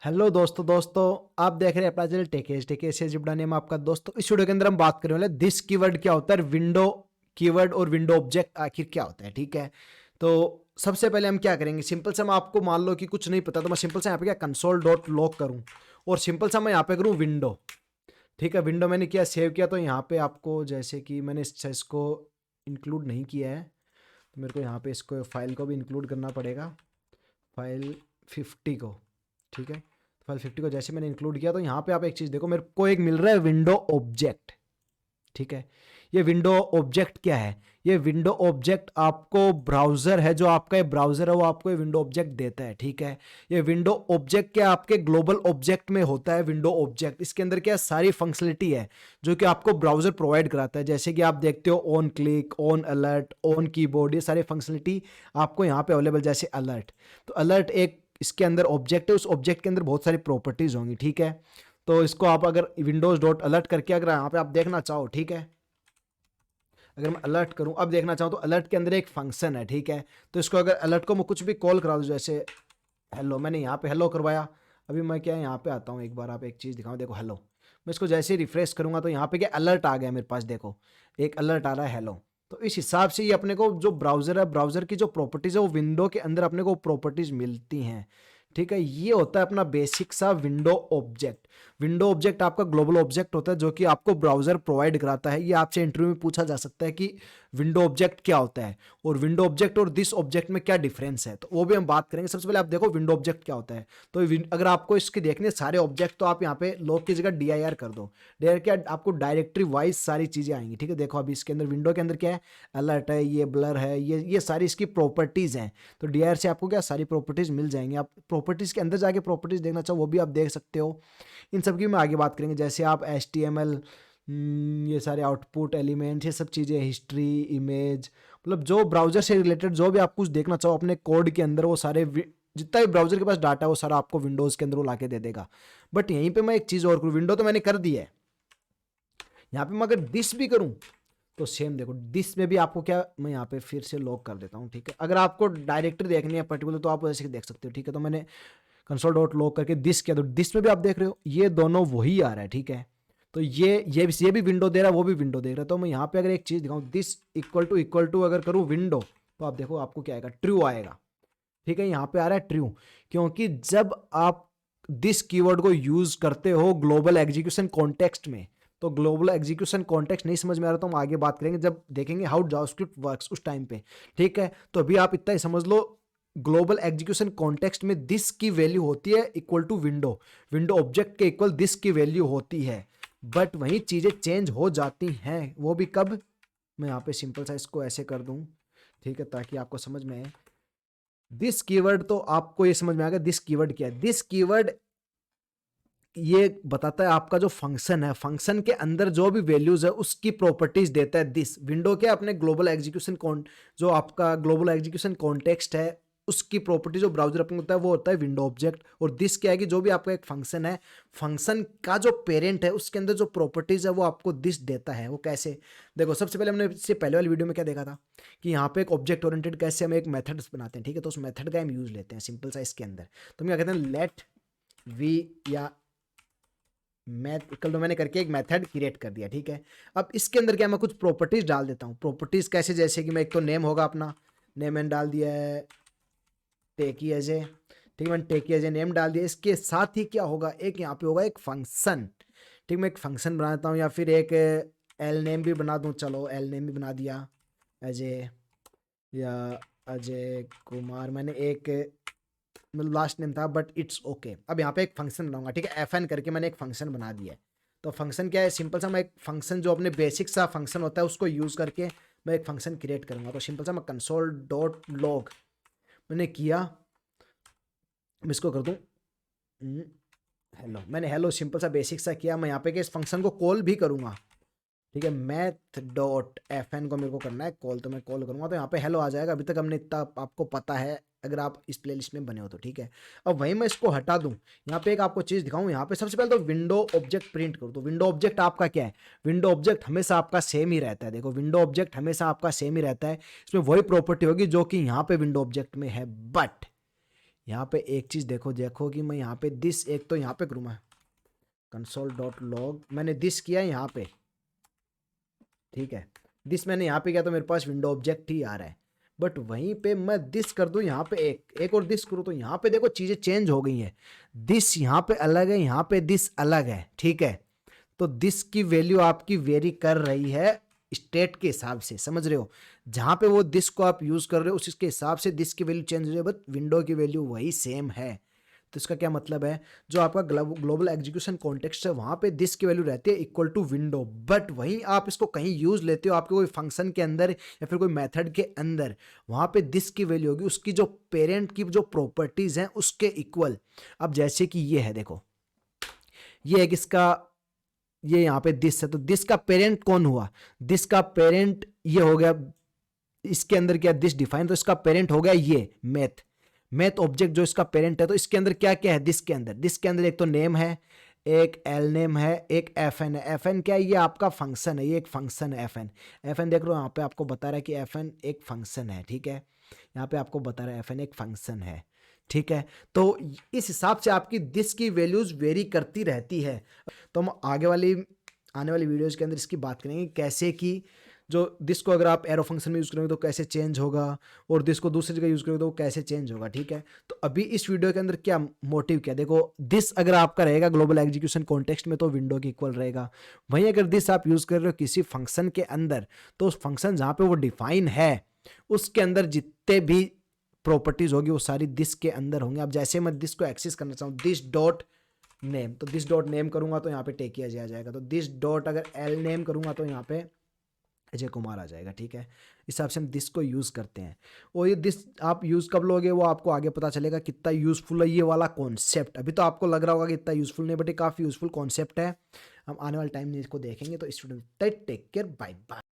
Hello दोस्तों आप देख रहे हैं अपना चैनल टेक से जुड़ा नेम आपका दोस्तों। इस वीडियो के अंदर हम बात करने वाले दिस कीवर्ड क्या होता है, विंडो कीवर्ड और विंडो ऑब्जेक्ट आखिर क्या होता है। ठीक है, तो सबसे पहले हम क्या करेंगे, सिंपल से मैं आपको मान लो कि कुछ नहीं पता तो मैं सिंपल से यहाँ पे क्या कंसोल डॉट लॉग करूँ और सिंपल सा मैं यहाँ पे करूँ विंडो। ठीक है, विंडो मैंने किया, सेव किया, तो यहाँ पे आपको जैसे कि मैंने इसको इंक्लूड नहीं किया है तो मेरे को यहाँ पे इसको फाइल को भी इंक्लूड करना पड़ेगा, फाइल 50 को। ठीक है, फाइल 50 को जैसे मैंने इंक्लूड किया तो यहाँ पे आप एक चीज़ देखो, मेरे को एक मिल रहा है विंडो ऑब्जेक्ट। ठीक है, ये विंडो ऑब्जेक्ट क्या है, ये विंडो ऑब्जेक्ट आपको ब्राउजर है, जो आपका ये ब्राउजर है वो आपको ये विंडो ऑब्जेक्ट देता है। ठीक है, ये विंडो ऑब्जेक्ट क्या आपके ग्लोबल ऑब्जेक्ट में होता है। विंडो ऑब्जेक्ट इसके अंदर क्या सारी फंक्शनलिटी है जो कि आपको ब्राउजर प्रोवाइड कराता है, जैसे कि आप देखते हो on click, on alert, on keyboard, ये सारी फंक्शनलिटी आपको यहाँ पे अवेलेबल। जैसे अलर्ट, तो अलर्ट एक इसके अंदर ऑब्जेक्ट है, उस ऑब्जेक्ट के अंदर बहुत सारी प्रॉपर्टीज होंगी। ठीक है, तो इसको आप अगर विंडोज डॉट अलर्ट करके अगर यहाँ पे आप देखना चाहो, ठीक है, अगर मैं अलर्ट करूँ अब देखना चाहूँ तो अलर्ट के अंदर एक फंक्शन है। ठीक है, तो इसको अगर अलर्ट को मैं कुछ भी कॉल करा दूँ, जैसे हेलो, मैंने यहाँ पे हेलो करवाया। अभी मैं क्या यहाँ पे आता हूँ, एक बार आप एक चीज़ दिखाऊँ, देखो हेलो, मैं इसको जैसे ही रिफ्रेश करूँगा तो यहाँ पे क्या अलर्ट आ गया मेरे पास, देखो एक अलर्ट आ रहा है हेलो। तो इस हिसाब से ये अपने को जो ब्राउज़र है, ब्राउज़र की जो प्रॉपर्टीज़ है वो विंडो के अंदर अपने को प्रॉपर्टीज़ मिलती हैं। ठीक है, ये होता है अपना बेसिक सा विंडो ऑब्जेक्ट। विंडो ऑब्जेक्ट आपका ग्लोबल ऑब्जेक्ट होता है जो कि आपको ब्राउजर प्रोवाइड कराता है। ये आपसे इंटरव्यू में पूछा जा सकता है कि विंडो ऑब्जेक्ट क्या होता है और विंडो ऑब्जेक्ट और दिस ऑब्जेक्ट में क्या डिफरेंस है, तो वो भी हम बात करेंगे। सबसे पहले आप देखो विंडो ऑब्जेक्ट क्या होता है। तो अगर आपको इसके देखने सारे ऑब्जेक्ट, तो आप यहाँ पे लॉग की जगह DIR कर दो। DIR क्या, आपको डायरेक्टरी वाइज सारी चीजें आएंगी। ठीक है, देखो अभी इसके अंदर विंडो के अंदर क्या है, अलर्ट है, ये ब्लर है, ये सारी इसकी प्रॉपर्टीज हैं। तो DIR से आपको क्या सारी प्रॉपर्टीज मिल जाएंगी। आप प्रॉपर्टीज के अंदर जाके प्रॉपर्टीज देखना चाहो वो भी आप देख सकते हो। इन सब की मैं आगे बात करेंगे, जैसे आप HTML, ये सारे आउटपुट एलिमेंट्स, ये सब चीज़ें, हिस्ट्री, इमेज, मतलब जो ब्राउजर से रिलेटेड जो भी आप कुछ देखना चाहो अपने कोड के अंदर, वो सारे जितना भी ब्राउजर के पास डाटा है वो सारा आपको विंडोज़ के अंदर वो लाके दे देगा। बट यहीं पे मैं एक चीज़ और करूँ, विंडो तो मैंने कर दी है, यहाँ पे मैं अगर दिस भी करूँ तो सेम देखो, दिस में भी आपको क्या, मैं यहाँ पे फिर से लॉक कर देता हूँ। ठीक है, अगर आपको डायरेक्टरी देखनी है पर्टिकुलर तो आप ऐसे देख सकते हो। ठीक है, तो मैंने कंसोल डॉट लॉग करके दिस किया तो दिस में भी आप देख रहे हो ये दोनों वही आ रहा है। ठीक है, तो ये भी विंडो दे रहा है, वो भी विंडो देख रहा है। तो मैं यहाँ पे अगर एक चीज़ दिखाऊँ, दिस इक्वल टू अगर करूँ विंडो, तो आप देखो आपको क्या आएगा, ट्रू आएगा। ठीक है, यहाँ पे आ रहा है ट्रू, क्योंकि जब आप दिस कीवर्ड को यूज करते हो ग्लोबल एग्जीक्यूशन कॉन्टेक्स्ट में, तो ग्लोबल एग्जीक्यूशन कॉन्टेक्स्ट नहीं समझ में आ रहा तो हम आगे बात करेंगे जब देखेंगे हाउ जावास्क्रिप्ट वर्क्स उस टाइम पे। ठीक है, तो अभी आप इतना ही समझ लो, ग्लोबल एग्जीक्यूशन कॉन्टेक्स्ट में दिस की वैल्यू होती है equal to window, window object के इक्वल दिस की वैल्यू होती है। बट वहीं चीज़ें चेंज हो जाती हैं, वो भी कब, मैं यहाँ पे सिंपल सा इसको ऐसे कर दूँ, ठीक है, ताकि आपको समझ में आए। दिस कीवर्ड तो आपको ये समझ में आ गया दिस कीवर्ड क्या है। दिस कीवर्ड ये बताता है आपका जो फंक्शन है, फंक्शन के अंदर जो भी वैल्यूज है उसकी प्रॉपर्टीज देता है दिस। विंडो क्या अपने ग्लोबल एग्जीक्यूशन जो आपका ग्लोबल एग्जीक्यूशन कॉन्टेक्स्ट है उसकी प्रॉपर्टी जो ब्राउजर अपने होता है वो होता है विंडो ऑब्जेक्ट। और दिस क्या है कि जो भी आपका एक फंक्शन है, फंक्शन का जो पेरेंट है उसके अंदर जो प्रॉपर्टीज है वो आपको दिस देता है। वो कैसे, देखो सबसे पहले हमने इससे पहले वाली वीडियो में क्या देखा था कि यहाँ पे एक ऑब्जेक्ट ओरिएंटेड कैसे हम एक मेथड बनाते हैं। ठीक है, तो उस मेथड का हम यूज लेते हैं सिंपल सा इसके अंदर। तो हम क्या कहते हैं, लेट वी या मैथ इक्वल टू, मैंने करके एक मेथड क्रिएट कर दिया। ठीक है, अब इसके अंदर क्या मैं कुछ प्रॉपर्टीज डाल देता हूँ। प्रॉपर्टीज कैसे, जैसे कि मैं एक तो नेम होगा अपना, नेम मैंने डाल दिया है टेकी एज ए। ठीक है, मैंने टेकी एज ए नेम डाल दिया। इसके साथ ही क्या होगा, एक यहाँ पे होगा एक फंक्शन। ठीक, मैं एक फंक्शन बना देता हूँ या फिर एक एल नेम भी बना दूँ, चलो एल नेम भी बना दिया अजय या अजय कुमार, मैंने एक मतलब लास्ट नेम था बट इट्स ओके। अब यहाँ पे एक फंक्शन बनाऊंगा। ठीक है, FN करके मैंने एक फंक्शन बना दिया है। तो फंक्शन क्या है, सिंपल सा मैं एक फंक्शन जो अपने बेसिक सा फंक्शन होता है उसको यूज़ करके मैं एक फंक्शन क्रिएट करूंगा। तो सिंपल सा मैं कंसोल डॉट लॉग मैंने किया, मैं इसको कर दूँ हेलो, मैंने हेलो सिंपल सा बेसिक सा किया। मैं यहाँ पे इस फंक्शन को कॉल भी करूँगा। ठीक है, मैथ डॉट FN को मेरे को करना है कॉल, तो मैं कॉल करूँगा तो यहाँ पे हेलो आ जाएगा। अभी तक हमने इतना आपको पता है अगर आप इस प्लेलिस्ट में बने हो तो। ठीक है, अब वहीं मैं इसको हटा दूँ, यहाँ पे एक आपको चीज़ दिखाऊँ। यहाँ पे सबसे पहले तो विंडो ऑब्जेक्ट प्रिंट करूँ। तो विंडो ऑब्जेक्ट आपका क्या है, विंडो ऑब्जेक्ट हमेशा आपका सेम ही रहता है। देखो विंडो ऑब्जेक्ट हमेशा आपका सेम ही रहता है, इसमें वही प्रॉपर्टी होगी जो कि यहाँ पे विंडो ऑब्जेक्ट में है। बट यहाँ पे एक चीज़ देखो देखो कि मैं यहाँ पे दिस एक तो यहाँ पे करूँ मैं console.log, मैंने दिस किया यहाँ पे, ठीक है, दिस मैंने यहाँ पे किया तो मेरे पास विंडो ऑब्जेक्ट ही आ रहा है। बट वहीं पे मैं दिस कर दूं यहाँ पे एक और दिस करूँ तो यहाँ पे देखो चीज़ें चेंज हो गई हैं। दिस यहाँ पे अलग है, यहाँ पे दिस अलग है, ठीक है। तो दिस की वैल्यू आपकी वेरी कर रही है स्टेट के हिसाब से, समझ रहे हो। जहाँ पे वो दिस को आप यूज़ कर रहे हो उसके हिसाब से दिस की वैल्यू चेंज हो रही है, बट विंडो की वैल्यू वही सेम है। तो इसका क्या मतलब है, जो आपका ग्लोबल एग्जीक्यूशन कॉन्टेक्स्ट है वहाँ पे दिस की वैल्यू रहती है इक्वल टू विंडो, बट वहीं आप इसको कहीं यूज़ लेते हो आपके कोई फंक्शन के अंदर या फिर कोई मेथड के अंदर, वहाँ पे दिस की वैल्यू होगी उसकी जो पेरेंट की जो प्रॉपर्टीज़ हैं उसके इक्वल। अब जैसे कि ये है, देखो ये है किसका, ये यहाँ पे दिस है, तो दिस का पेरेंट कौन हुआ, दिस का पेरेंट ये हो गया, इसके अंदर क्या दिस डिफाइन, तो इसका पेरेंट हो गया ये मैथ ऑब्जेक्ट जो इसका पेरेंट है। तो इसके अंदर क्या क्या है, दिस के अंदर एक तो नेम है, एक एल नेम है, एक एफ एन है। एफ एन क्या है, ये आपका फंक्शन है, ये एक फंक्शन है एफ एन देख लो यहाँ पे आपको बता रहा है कि एफ एन एक फंक्शन है, ठीक है, यहाँ पे आपको बता रहा है एफ एन एक फंक्शन है, ठीक है। तो इस हिसाब से आपकी दिस की वैल्यूज वेरी करती रहती है। तो हम आने वाली वीडियोज के अंदर इसकी बात करेंगे कैसे कि जो दिस को अगर आप एरो फंक्शन में यूज़ करोगे तो कैसे चेंज होगा, और दिस को दूसरी जगह यूज़ करोगे तो वो कैसे चेंज होगा, ठीक है। तो अभी इस वीडियो के अंदर क्या मोटिव क्या, देखो दिस अगर आपका रहेगा ग्लोबल एग्जीक्यूशन कॉन्टेक्स्ट में तो विंडो के इक्वल रहेगा। वहीं अगर दिस आप यूज़ कर रहे हो किसी फंक्शन के अंदर, तो उस फंक्शन जहाँ पे वो डिफाइन है उसके अंदर जितने भी प्रॉपर्टीज होगी वो सारी दिस के अंदर होंगे। अब जैसे मैं दिस को एक्सेस करना चाहूँ दिस डॉट नेम, तो दिस डॉट नेम करूंगा तो यहाँ पे टेक किया जाएगा, तो दिस डॉट अगर एल नेम करूंगा तो यहाँ पे अजय कुमार आ जाएगा, ठीक है। इस हिसाब से हम दिस को यूज़ करते हैं, और ये दिस आप यूज़ कब लोगे वो आपको आगे पता चलेगा कितना यूज़फुल है ये वाला कॉन्सेप्ट। अभी तो आपको लग रहा होगा कि इतना यूज़फुल नहीं, बट ये काफ़ी यूज़फुल कॉन्सेप्ट है। हम आने वाले टाइम में इसको देखेंगे। तो student take care, bye bye.